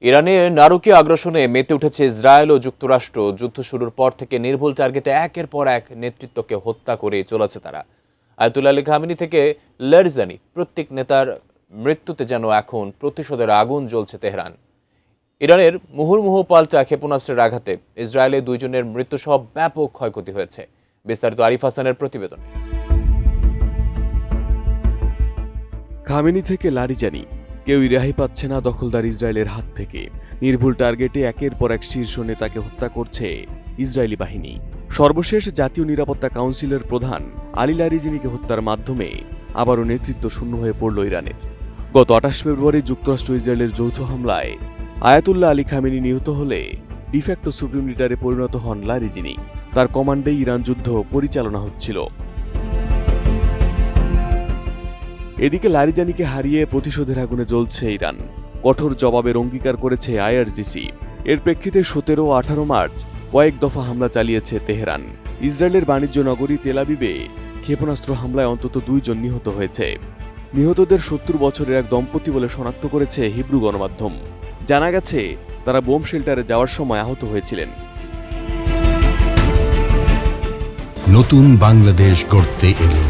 ইরানে নারকীয় আগ্রাসনে মেতে উঠেছে ইসরায়েল ও যুক্তরাষ্ট্র। যুদ্ধ শুরুর পর থেকে নির্ভুল টার্গেটে একের পর এক নেতৃত্বকে হত্যা করে চলেছে তারা। আয়াতুল্লাহ আলী খামেনি থেকে লারিজানি, প্রত্যেক নেতার মৃত্যুতে যেন এখন প্রতিশোধের আগুন জ্বলছে তেহরান। ইরানের মুহুর্মুহু পাল্টা ক্ষেপণাস্ত্রের আঘাতে ইসরায়েলে দুইজনের মৃত্যুসহ ব্যাপক ক্ষয়ক্ষতি হয়েছে। বিস্তারিত আরিফ হাসানের প্রতিবেদন। খামেনি থেকে লারিজানি, কেউই রেহাই পাচ্ছে না দখলদার ইসরায়েলের হাত থেকে। নির্ভুল টার্গেটে একের পর এক শীর্ষ নেতাকে হত্যা করছে ইসরায়েলি বাহিনী। সর্বশেষ জাতীয় নিরাপত্তা কাউন্সিলের প্রধান আলী লারিজানিকে হত্যার মাধ্যমে আবারও নেতৃত্ব শূন্য হয়ে পড়ল ইরানের। গত 28 ফেব্রুয়ারি যুক্তরাষ্ট্র ইসরায়েলের যৌথ হামলায় আয়াতুল্লাহ আলী খামেনি নিহত হলে ডিফ্যাক্টো সুপ্রিম লিডারে পরিণত হন লারিজানি। তার কমান্ডেই ইরান যুদ্ধ পরিচালনা হচ্ছিল। এদিকে লারিজানিকে হারিয়ে প্রতিশোধের আগুনে জ্বলছে ইরান। কঠোর জবাবের অঙ্গীকার করেছে আইআরজিসি। এর প্রেক্ষিতে 17 ও 18 মার্চ কয়েক দফা হামলা চালিয়েছে তেহরান। ইসরায়েলের বাণিজ্য নগরী তেল আবিবে ক্ষেপণাস্ত্র হামলায় অন্তত 2 জন নিহত হয়েছে। নিহতদের 70 বছরের এক দম্পতি বলে শনাক্ত করেছে হিব্রু গণমাধ্যম। জানা গেছে তারা বোম শেল্টারে যাওয়ার সময় আহত হয়েছিলেন। নতুন বাংলাদেশ গড়তে এলো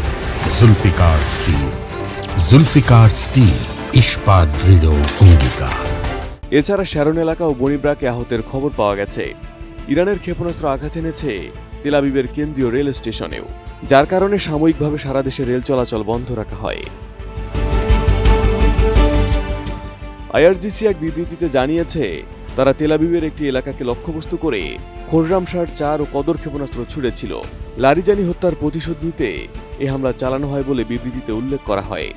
জুলফিকার স্টিল। জুলফিকার স্টিল, ইস্পাত দৃঢ় অঙ্গীকার। এছাড়া শ্যারন এলাকা ও বনিব্রাকে আহতের খবর পাওয়া গেছে। ইরানের ক্ষেপণাস্ত্র আঘাত এনেছে তেল আবিবের কেন্দ্রীয় রেল স্টেশনেও, যার কারণে সাময়িকভাবে সারা দেশে রেল চলাচল বন্ধ রাখা হয়। আইআরজিসি এক বিবৃতিতে জানিয়েছে তারা তেল আবিবের একটি এলাকাকে লক্ষ্যবস্তু করে খোররামশার 4 ও কদর ক্ষেপণাস্ত্র ছুড়েছিল। লারিজানি হত্যার প্রতিশোধ নিতে এ হামলা চালানো হয় বলে বিবৃতিতে উল্লেখ করা হয়।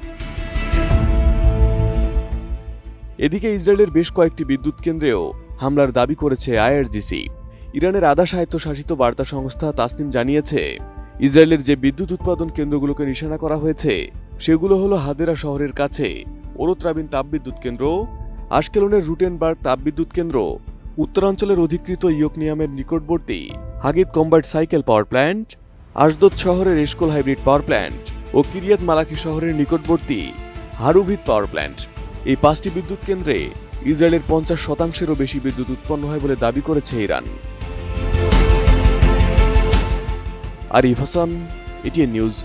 এদিকে ইসরায়েলের বেশ কয়েকটি বিদ্যুৎ কেন্দ্রেও হামলার দাবি করেছে আইআরজিসি। ইরানের আধা স্বায়ত্তশাসিত বার্তা সংস্থা তাসনিম জানিয়েছে ইসরায়েলের যে বিদ্যুৎ উৎপাদন কেন্দ্রগুলোকে নিশানা করা হয়েছে সেগুলো হলো হাদেরা শহরের কাছে ওরত রাবিন তাপবিদ্যুৎ কেন্দ্র, আশকেলনের রুটেনবার্গ তাপবিদ্যুৎ কেন্দ্র, উত্তরাঞ্চলের অধিকৃত ইয়কনিয়ামের নিকটবর্তী Hagit combined cycle power plant, Ashdod শহরের এশকোল হাইব্রিড পাওয়ার প্ল্যান্ট ও কিরিয়াত মালাকি শহরের নিকটবর্তী হারুভিত পাওয়ার প্ল্যান্ট। এই 5টি বিদ্যুৎ কেন্দ্রে ইসরায়েলের 50%-এরও বেশি বিদ্যুৎ উৎপন্ন হয় বলে দাবি করেছে Iran. Arif Hasan, ATN news.